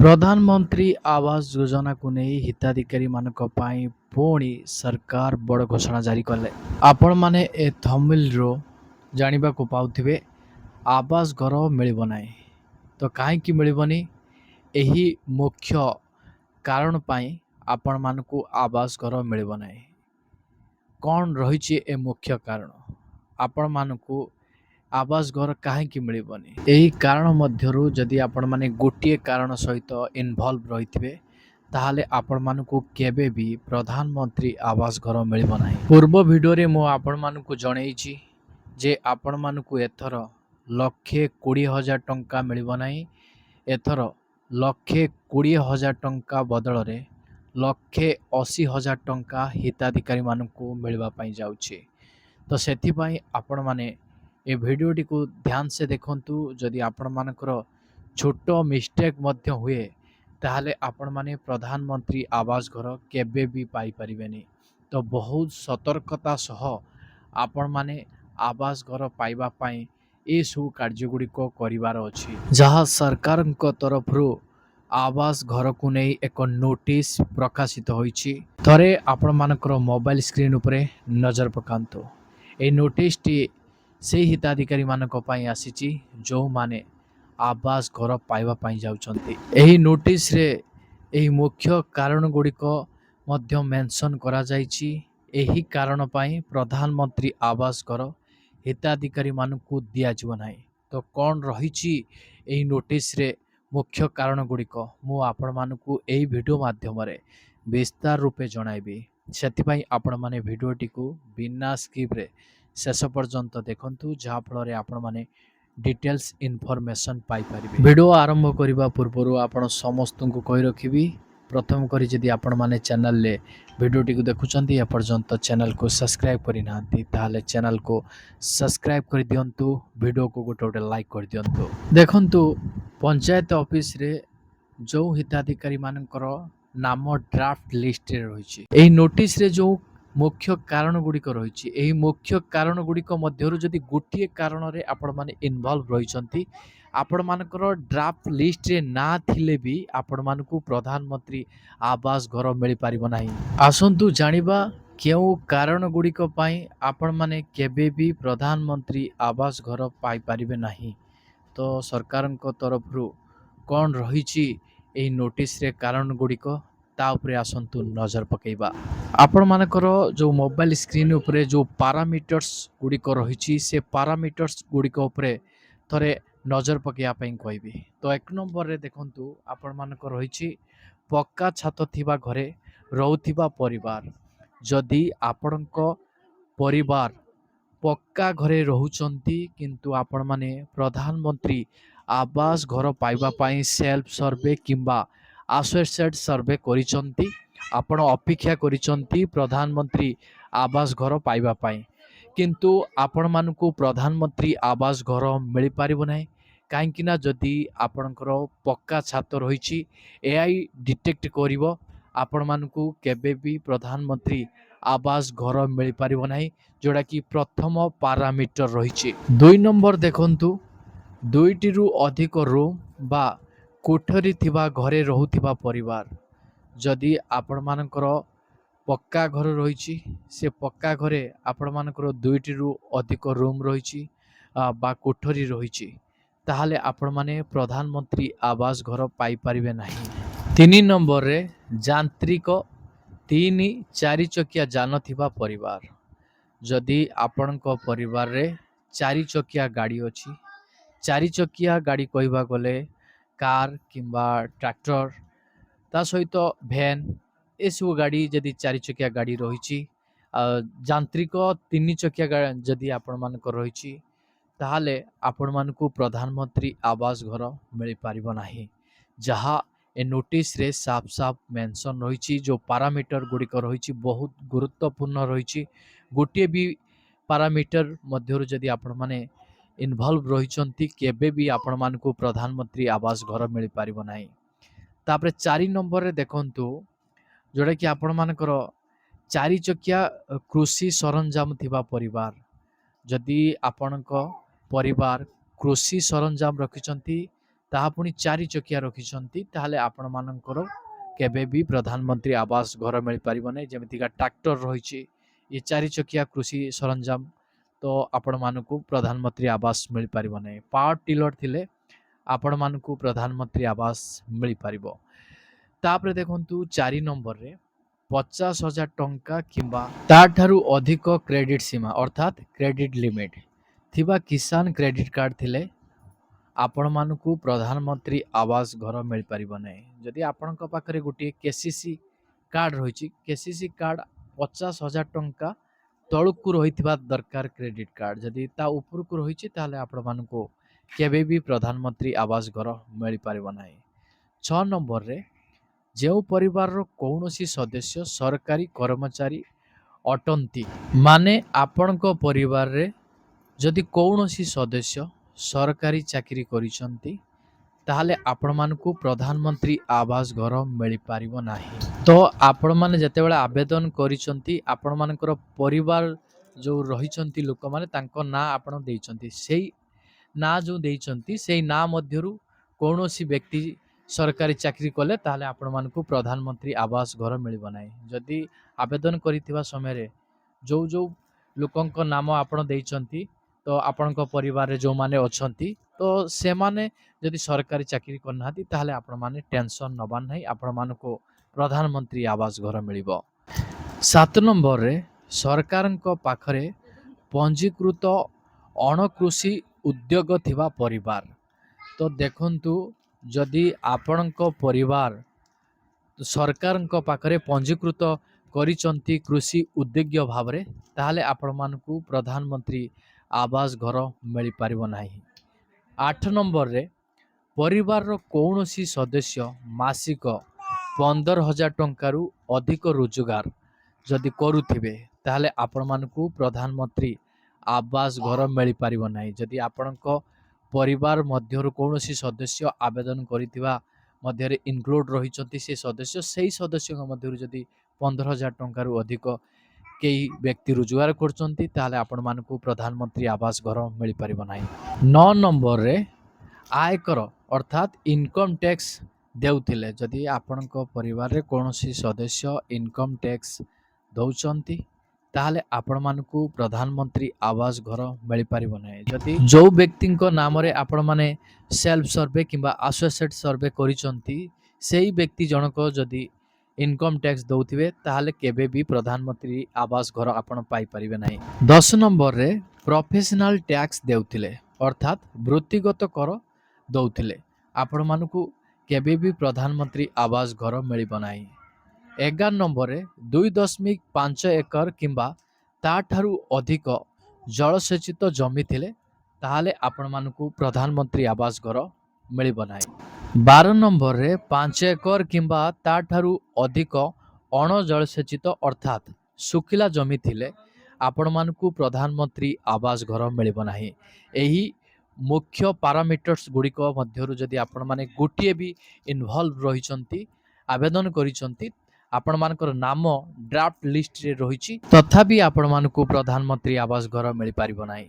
ପ୍ରଧାନମନ୍ତ୍ରୀ ଆବାସ ଯୋଜନାକୁ ନେଇ ହିତାଧିକାରୀମାନଙ୍କ ପାଇଁ ପୁଣି ସରକାର ବଡ଼ ଘୋଷଣା ଜାରି କଲେ। ଆପଣମାନେ ଏ ଥମ୍ବନେଲରୁ ଜାଣିବାକୁ ପାଉଥିବେ ଆବାସ ଘର ମିଳିବ ନାହିଁ। ତ କାହିଁକି ମିଳିବନି? ଏହି ମୁଖ୍ୟ କାରଣ ପାଇଁ ଆପଣମାନଙ୍କୁ ଆବାସ ଘର ମିଳିବ ନାହିଁ। କ'ଣ ରହିଛି ଏ ମୁଖ୍ୟ କାରଣ? ଆପଣମାନଙ୍କୁ ଆବାସ ଘର କାହିଁକି ମିଳିବନି? ଏହି କାରଣ ମଧ୍ୟରୁ ଯଦି ଆପଣମାନେ ଗୋଟିଏ କାରଣ ସହିତ ଇନଭଲ୍ଭ ରହିଥିବେ ତାହେଲେ ଆପଣମାନଙ୍କୁ କେବେ ବି ପ୍ରଧାନମନ୍ତ୍ରୀ ଆବାସ ଘର ମିଳିବ ନାହିଁ। ପୂର୍ବ ଭିଡ଼ିଓରେ ମୁଁ ଆପଣମାନଙ୍କୁ ଜଣେଇଛି ଯେ ଆପଣମାନଙ୍କୁ ଏଥର 1,20,000 ଟଙ୍କା ମିଳିବ ନାହିଁ। ଏଥର 1,20,000 ଟଙ୍କା ବଦଳରେ 1,80,000 ଟଙ୍କା ହିତାଧିକାରୀମାନଙ୍କୁ ମିଳିବା ପାଇଁ ଯାଉଛି। ତ ସେଥିପାଇଁ ଆପଣମାନେ ଏ ଭିଡ଼ିଓଟିକୁ ଧ୍ୟାନ ସେ ଦେଖନ୍ତୁ। ଯଦି ଆପଣମାନଙ୍କର ଛୋଟ ମିଷ୍ଟେକ୍ ମଧ୍ୟ ହୁଏ ତାହେଲେ ଆପଣମାନେ ପ୍ରଧାନମନ୍ତ୍ରୀ ଆବାସ ଘର କେବେ ବି ପାଇପାରିବେନି। ତ ବହୁତ ସତର୍କତା ସହ ଆପଣମାନେ ଆବାସ ଘର ପାଇବା ପାଇଁ ଏସବୁ କାର୍ଯ୍ୟଗୁଡ଼ିକ କରିବାର ଅଛି, ଯାହା ସରକାରଙ୍କ ତରଫରୁ ଆବାସ ଘରକୁ ନେଇ ଏକ ନୋଟିସ୍ ପ୍ରକାଶିତ ହୋଇଛି। ଥରେ ଆପଣମାନଙ୍କର ମୋବାଇଲ ସ୍କ୍ରିନ୍ ଉପରେ ନଜର ପକାନ୍ତୁ। ଏହି ନୋଟିସ୍ଟି ସେହି ହିତାଧିକାରୀମାନଙ୍କ ପାଇଁ ଆସିଛି ଯେଉଁମାନେ ଆବାସ ଘର ପାଇବା ପାଇଁ ଯାଉଛନ୍ତି। ଏହି ନୋଟିସ୍ରେ ଏହି ମୁଖ୍ୟ କାରଣ ଗୁଡ଼ିକ ମଧ୍ୟ ମେନସନ୍ କରାଯାଇଛି। ଏହି କାରଣ ପାଇଁ ପ୍ରଧାନମନ୍ତ୍ରୀ ଆବାସ ଘର ହିତାଧିକାରୀମାନଙ୍କୁ ଦିଆଯିବ ନାହିଁ। ତ କ'ଣ ରହିଛି ଏହି ନୋଟିସ୍ରେ ମୁଖ୍ୟ କାରଣ ଗୁଡ଼ିକ ମୁଁ ଆପଣମାନଙ୍କୁ ଏହି ଭିଡ଼ିଓ ମାଧ୍ୟମରେ ବିସ୍ତାର ରୂପେ ଜଣାଇବି। ସେଥିପାଇଁ ଆପଣମାନେ ଭିଡ଼ିଓଟିକୁ ବିନା ସ୍କିପ୍ରେ ଶେଷ ପର୍ଯ୍ୟନ୍ତ ଦେଖନ୍ତୁ, ଯାହାଫଳରେ ଆପଣମାନେ ଡିଟେଲ୍ସ ଇନଫର୍ମେସନ୍ ପାଇପାରିବେ। ଭିଡ଼ିଓ ଆରମ୍ଭ କରିବା ପୂର୍ବରୁ ଆପଣ ସମସ୍ତଙ୍କୁ କହି ରଖିବି, ପ୍ରଥମ କରି ଯଦି ଆପଣମାନେ ଚ୍ୟାନେଲରେ ଭିଡ଼ିଓଟିକୁ ଦେଖୁଛନ୍ତି ଏପର୍ଯ୍ୟନ୍ତ ଚ୍ୟାନେଲକୁ ସବସ୍କ୍ରାଇବ୍ କରିନାହାନ୍ତି ତାହେଲେ ଚ୍ୟାନେଲକୁ ସବସ୍କ୍ରାଇବ୍ କରିଦିଅନ୍ତୁ, ଭିଡ଼ିଓକୁ ଗୋଟେ ଲାଇକ୍ କରିଦିଅନ୍ତୁ। ଦେଖନ୍ତୁ, ପଞ୍ଚାୟତ ଅଫିସରେ ଯେଉଁ ହିତାଧିକାରୀମାନଙ୍କର ନାମ ଡ୍ରାଫ୍ଟ ଲିଷ୍ଟରେ ରହିଛି, ଏହି ନୋଟିସ୍ରେ ଯେଉଁ ମୁଖ୍ୟ କାରଣ ଗୁଡ଼ିକ ରହିଛି, ଏହି ମୁଖ୍ୟ କାରଣ ଗୁଡ଼ିକ ମଧ୍ୟରୁ ଯଦି ଗୋଟିଏ କାରଣରେ ଆପଣମାନେ ଇନଭଲ୍ଭ ରହିଛନ୍ତି, ଆପଣମାନଙ୍କର ଡ୍ରାଫ୍ଟ ଲିଷ୍ଟରେ ନାଁ ଥିଲେ ବି ଆପଣମାନଙ୍କୁ ପ୍ରଧାନମନ୍ତ୍ରୀ ଆବାସ ଘର ମିଳିପାରିବ ନାହିଁ। ଆସନ୍ତୁ ଜାଣିବା କେଉଁ କାରଣ ଗୁଡ଼ିକ ପାଇଁ ଆପଣମାନେ କେବେ ବି ପ୍ରଧାନମନ୍ତ୍ରୀ ଆବାସ ଘର ପାଇପାରିବେ ନାହିଁ। ତ ସରକାରଙ୍କ ତରଫରୁ କ'ଣ ରହିଛି ଏହି ନୋଟିସ୍ରେ କାରଣ ଗୁଡ଼ିକ, ତା ଉପରେ ଆସନ୍ତୁ ନଜର ପକାଇବା। ଆପଣମାନଙ୍କର ଯେଉଁ ମୋବାଇଲ ସ୍କ୍ରିନ୍ ଉପରେ ଯେଉଁ ପାରାମିଟର୍ସ ଗୁଡ଼ିକ ରହିଛି, ସେ ପାରାମିଟର୍ସ ଗୁଡ଼ିକ ଉପରେ ଥରେ ନଜର ପକାଇବା ପାଇଁ କହିବି। ତ 1 ନମ୍ବରରେ ଦେଖନ୍ତୁ, ଆପଣମାନଙ୍କର ରହିଛି ପକ୍କା ଛାତ ଥିବା ଘରେ ରହୁଥିବା ପରିବାର। ଯଦି ଆପଣଙ୍କ ପରିବାର ପକ୍କା ଘରେ ରହୁଛନ୍ତି କିନ୍ତୁ ଆପଣମାନେ ପ୍ରଧାନମନ୍ତ୍ରୀ ଆବାସ ଘର ପାଇବା ପାଇଁ ସେଲ୍ଫ ସର୍ଭେ କିମ୍ବା ଆସୋସିଏଟ୍ ସର୍ଭେ କରିଛନ୍ତି, ଆପଣ ଅପେକ୍ଷା କରିଛନ୍ତି ପ୍ରଧାନମନ୍ତ୍ରୀ ଆବାସ ଘର ପାଇବା ପାଇଁ, କିନ୍ତୁ ଆପଣମାନଙ୍କୁ ପ୍ରଧାନମନ୍ତ୍ରୀ ଆବାସ ଘର ମିଳିପାରିବ ନାହିଁ। କାହିଁକି ନା ଯଦି ଆପଣଙ୍କର ପକ୍କା ଛାତ ରହିଛି, ଏଆଇ ଡିଟେକ୍ଟ କରିବ ଆପଣମାନଙ୍କୁ କେବେ ବି ପ୍ରଧାନମନ୍ତ୍ରୀ ଆବାସ ଘର ମିଳିପାରିବ ନାହିଁ, ଯେଉଁଟାକି ପ୍ରଥମ ପାରାମିଟର ରହିଛି। 2 ନମ୍ବର ଦେଖନ୍ତୁ, 2ଟିରୁ ଅଧିକ ରୁମ୍ ବା କୋଠରୀ ଥିବା ଘରେ ରହୁଥିବା ପରିବାର। ଯଦି ଆପଣମାନଙ୍କର ପକ୍କା ଘର ରହିଛି, ସେ ପକ୍କା ଘରେ ଆପଣମାନଙ୍କର 2ଟିରୁ ଅଧିକ ରୁମ୍ ରହିଛି ବା କୋଠରୀ ରହିଛି, ତାହେଲେ ଆପଣମାନେ ପ୍ରଧାନମନ୍ତ୍ରୀ ଆବାସ ଘର ପାଇପାରିବେ ନାହିଁ। 3 ନମ୍ବରରେ ଯାନ୍ତ୍ରିକ 3-4 ଚକିଆ ଯାନ ଥିବା ପରିବାର। ଯଦି ଆପଣଙ୍କ ପରିବାରରେ 4 ଚକିଆ ଗାଡ଼ି ଅଛି, 4 ଚକିଆ ଗାଡ଼ି କହିବାକୁ ଗଲେ କାର୍ କିମ୍ବା ଟ୍ରାକ୍ଟର, ତା ସହିତ ଭ୍ୟାନ୍, ଏସବୁ ଗାଡ଼ି ଯଦି 4 ଚକିଆ ଗାଡ଼ି ରହିଛି, ଯାନ୍ତ୍ରିକ 3 ଚକିଆ ଯଦି ଆପଣମାନଙ୍କର ରହିଛି, ତାହେଲେ ଆପଣମାନଙ୍କୁ ପ୍ରଧାନମନ୍ତ୍ରୀ ଆବାସ ଘର ମିଳିପାରିବ ନାହିଁ। ଯାହା ଏ ନୋଟିସ୍ରେ ସାଫ ସାଫ ମେନସନ୍ ରହିଛି। ଯେଉଁ ପାରାମିଟର ଗୁଡ଼ିକ ରହିଛି ବହୁତ ଗୁରୁତ୍ୱପୂର୍ଣ୍ଣ ରହିଛି। ଗୋଟିଏ ବି ପାରାମିଟର ମଧ୍ୟରୁ ଯଦି ଆପଣମାନେ ଇନଭଲ୍ଭ ରହିଛନ୍ତି, କେବେ ବି ଆପଣମାନଙ୍କୁ ପ୍ରଧାନମନ୍ତ୍ରୀ ଆବାସ ଘର ମିଳିପାରିବ ନାହିଁ। ତାପରେ 4 ନମ୍ବରରେ ଦେଖନ୍ତୁ, ଯେଉଁଟାକି ଆପଣମାନଙ୍କର 4 ଚକିଆ କୃଷି ସରଞ୍ଜାମ ଥିବା ପରିବାର। ଯଦି ଆପଣଙ୍କ ପରିବାର କୃଷି ସରଞ୍ଜାମ ରଖିଛନ୍ତି, ତାହା ପୁଣି 4 ଚକିଆ ରଖିଛନ୍ତି ତାହେଲେ ଆପଣମାନଙ୍କର କେବେ ବି ପ୍ରଧାନମନ୍ତ୍ରୀ ଆବାସ ଘର ମିଳିପାରିବ ନାହିଁ। ଯେମିତିକା ଟ୍ରାକ୍ଟର ରହିଛି, ଏ 4 ଚକିଆ କୃଷି ସରଞ୍ଜାମ, ତ ଆପଣମାନଙ୍କୁ ପ୍ରଧାନମନ୍ତ୍ରୀ ଆବାସ ମିଳିପାରିବ ନାହିଁ। ପାୱାର ଟିଲର ଥିଲେ ଆପଣମାନଙ୍କୁ ପ୍ରଧାନମନ୍ତ୍ରୀ ଆବାସ ମିଳିପାରିବ। ତାପରେ ଦେଖନ୍ତୁ 4 ନମ୍ବରରେ 50,000 ଟଙ୍କା କିମ୍ବା ତାଠାରୁ ଅଧିକ କ୍ରେଡିଟ୍ ସୀମା ଅର୍ଥାତ୍ କ୍ରେଡିଟ୍ ଲିମିଟ୍ ଥିବା କିଷାନ କ୍ରେଡିଟ୍ କାର୍ଡ଼ ଥିଲେ ଆପଣମାନଙ୍କୁ ପ୍ରଧାନମନ୍ତ୍ରୀ ଆବାସ ଘର ମିଳିପାରିବ ନାହିଁ। ଯଦି ଆପଣଙ୍କ ପାଖରେ ଗୋଟିଏ କେସିସି କାର୍ଡ଼ ରହିଛି, କେସିସି କାର୍ଡ଼ 50,000 ଟଙ୍କା ତଳକୁ ରହିଥିବା ଦରକାର କ୍ରେଡିଟ୍ କାର୍ଡ଼। ଯଦି ତା ଉପରକୁ ରହିଛି ତାହେଲେ ଆପଣମାନଙ୍କୁ କେବେ ବି ପ୍ରଧାନମନ୍ତ୍ରୀ ଆବାସ ଘର ମିଳିପାରିବ ନାହିଁ। 6 ନମ୍ବରରେ ଯେଉଁ ପରିବାରର କୌଣସି ସଦସ୍ୟ ସରକାରୀ କର୍ମଚାରୀ ଅଟନ୍ତି, ମାନେ ଆପଣଙ୍କ ପରିବାରରେ ଯଦି କୌଣସି ସଦସ୍ୟ ସରକାରୀ ଚାକିରି କରିଛନ୍ତି ତାହେଲେ ଆପଣମାନଙ୍କୁ ପ୍ରଧାନମନ୍ତ୍ରୀ ଆବାସ ଘର ମିଳିପାରିବ ନାହିଁ। ତ ଆପଣମାନେ ଯେତେବେଳେ ଆବେଦନ କରିଛନ୍ତି ଆପଣମାନଙ୍କର ପରିବାର ଯେଉଁ ରହିଛନ୍ତି ଲୋକମାନେ ତାଙ୍କ ନାଁ ଆପଣ ଦେଇଛନ୍ତି, ସେଇ ନାଁ ଯେଉଁ ଦେଇଛନ୍ତି ସେଇ ନାଁ ମଧ୍ୟରୁ କୌଣସି ବ୍ୟକ୍ତି ସରକାରୀ ଚାକିରି କଲେ ତାହେଲେ ଆପଣମାନଙ୍କୁ ପ୍ରଧାନମନ୍ତ୍ରୀ ଆବାସ ଘର ମିଳିବ ନାହିଁ। ଯଦି ଆବେଦନ କରିଥିବା ସମୟରେ ଯେଉଁ ଲୋକଙ୍କ ନାମ ଆପଣ ଦେଇଛନ୍ତି ତ ଆପଣଙ୍କ ପରିବାରରେ ଯେଉଁମାନେ ଅଛନ୍ତି ତ ସେମାନେ ଯଦି ସରକାରୀ ଚାକିରି କରିନାହାନ୍ତି ତାହେଲେ ଆପଣମାନେ ଟେନସନ୍ ନେବାର ନାହିଁ, ଆପଣମାନଙ୍କୁ ପ୍ରଧାନମନ୍ତ୍ରୀ ଆବାସ ଘର ମିଳିବ। 7 ନମ୍ବରରେ ସରକାରଙ୍କ ପାଖରେ ପଞ୍ଜୀକୃତ ଅଣକୃଷି ଉଦ୍ୟୋଗ ଥିବା ପରିବାର। ତ ଦେଖନ୍ତୁ ଯଦି ଆପଣଙ୍କ ପରିବାର ସରକାରଙ୍କ ପାଖରେ ପଞ୍ଜୀକୃତ କରିଛନ୍ତି କୃଷି ଉଦ୍ୟୋଗ ଭାବରେ ତାହେଲେ ଆପଣମାନଙ୍କୁ ପ୍ରଧାନମନ୍ତ୍ରୀ ଆବାସ ଘର ମିଳିପାରିବ ନାହିଁ। 8 ନମ୍ବରରେ ପରିବାରର କୌଣସି ସଦସ୍ୟ ମାସିକ 15,000 ଟଙ୍କାରୁ ଅଧିକ ରୋଜଗାର ଯଦି କରୁଥିବେ ତାହେଲେ ଆପଣମାନଙ୍କୁ ପ୍ରଧାନମନ୍ତ୍ରୀ ଆବାସ ଘର ମିଳିପାରିବ ନାହିଁ। ଯଦି ଆପଣଙ୍କ ପରିବାର ମଧ୍ୟରୁ କୌଣସି ସଦସ୍ୟ ଆବେଦନ କରିଥିବା ମଧ୍ୟରେ ଇନକ୍ଲୁଡ୍ ରହିଛନ୍ତି ସେ ସଦସ୍ୟ, ସେହି ସଦସ୍ୟଙ୍କ ମଧ୍ୟରୁ ଯଦି 15,000 ଟଙ୍କାରୁ ଅଧିକ କେହି ବ୍ୟକ୍ତି ରୋଜଗାର କରୁଛନ୍ତି ତାହେଲେ ଆପଣମାନଙ୍କୁ ପ୍ରଧାନମନ୍ତ୍ରୀ ଆବାସ ଘର ମିଳିପାରିବ ନାହିଁ। 9 ନମ୍ବରରେ ଆୟକର ଅର୍ଥାତ୍ ଇନକମ୍ ଟ୍ୟାକ୍ସ ଦେଉଥିଲେ, ଯଦି ଆପଣଙ୍କ ପରିବାରରେ କୌଣସି ସଦସ୍ୟ ଇନକମ୍ ଟ୍ୟାକ୍ସ ଦେଉଛନ୍ତି ତାହେଲେ ଆପଣମାନଙ୍କୁ ପ୍ରଧାନମନ୍ତ୍ରୀ ଆବାସ ଘର ମିଳିପାରିବ ନାହିଁ। ଯଦି ଯେଉଁ ବ୍ୟକ୍ତିଙ୍କ ନାମରେ ଆପଣମାନେ ସେଲ୍ଫ ସର୍ଭେ କିମ୍ବା ଆସୋସିଏଟ୍ ସର୍ଭେ କରିଛନ୍ତି ସେହି ବ୍ୟକ୍ତି ଜଣକ ଯଦି ଇନକମ୍ ଟ୍ୟାକ୍ସ ଦେଉଥିବେ ତାହେଲେ କେବେ ବି ପ୍ରଧାନମନ୍ତ୍ରୀ ଆବାସ ଘର ଆପଣ ପାଇପାରିବେ ନାହିଁ। 10 ନମ୍ବରରେ ପ୍ରଫେସନାଲ ଟ୍ୟାକ୍ସ ଦେଉଥିଲେ ଅର୍ଥାତ୍ ବୃତ୍ତିଗତ କର ଦେଉଥିଲେ ଆପଣମାନଙ୍କୁ କେବେ ବି ପ୍ରଧାନମନ୍ତ୍ରୀ ଆବାସ ଘର ମିଳିବ ନାହିଁ। 11 ନମ୍ବରରେ 2.5 ଏକର କିମ୍ବା ତାଠାରୁ ଅଧିକ ଜଳସେଚିତ ଜମି ଥିଲେ ତାହେଲେ ଆପଣମାନଙ୍କୁ ପ୍ରଧାନମନ୍ତ୍ରୀ ଆବାସ ଘର ମିଳିବ ନାହିଁ। 12 ନମ୍ବରରେ 5 ଏକର କିମ୍ବା ତାଠାରୁ ଅଧିକ ଅଣଜଳସେଚିତ ଅର୍ଥାତ୍ ଶୁଖିଲା ଜମି ଥିଲେ ଆପଣମାନଙ୍କୁ ପ୍ରଧାନମନ୍ତ୍ରୀ ଆବାସ ଘର ମିଳିବ ନାହିଁ। ଏହି ମୁଖ୍ୟ ପାରାମିଟର୍ସ ଗୁଡ଼ିକ ମଧ୍ୟରୁ ଯଦି ଆପଣମାନେ ଗୋଟିଏ ବି ଇନଭଲ୍ଭ ରହିଛନ୍ତି, ଆବେଦନ କରିଛନ୍ତି, ଆପଣମାନଙ୍କର ନାମ ଡ୍ରାଫ୍ଟ ଲିଷ୍ଟରେ ରହିଛି ତଥାପି ଆପଣମାନଙ୍କୁ ପ୍ରଧାନମନ୍ତ୍ରୀ ଆବାସ ଘର ମିଳିପାରିବ ନାହିଁ।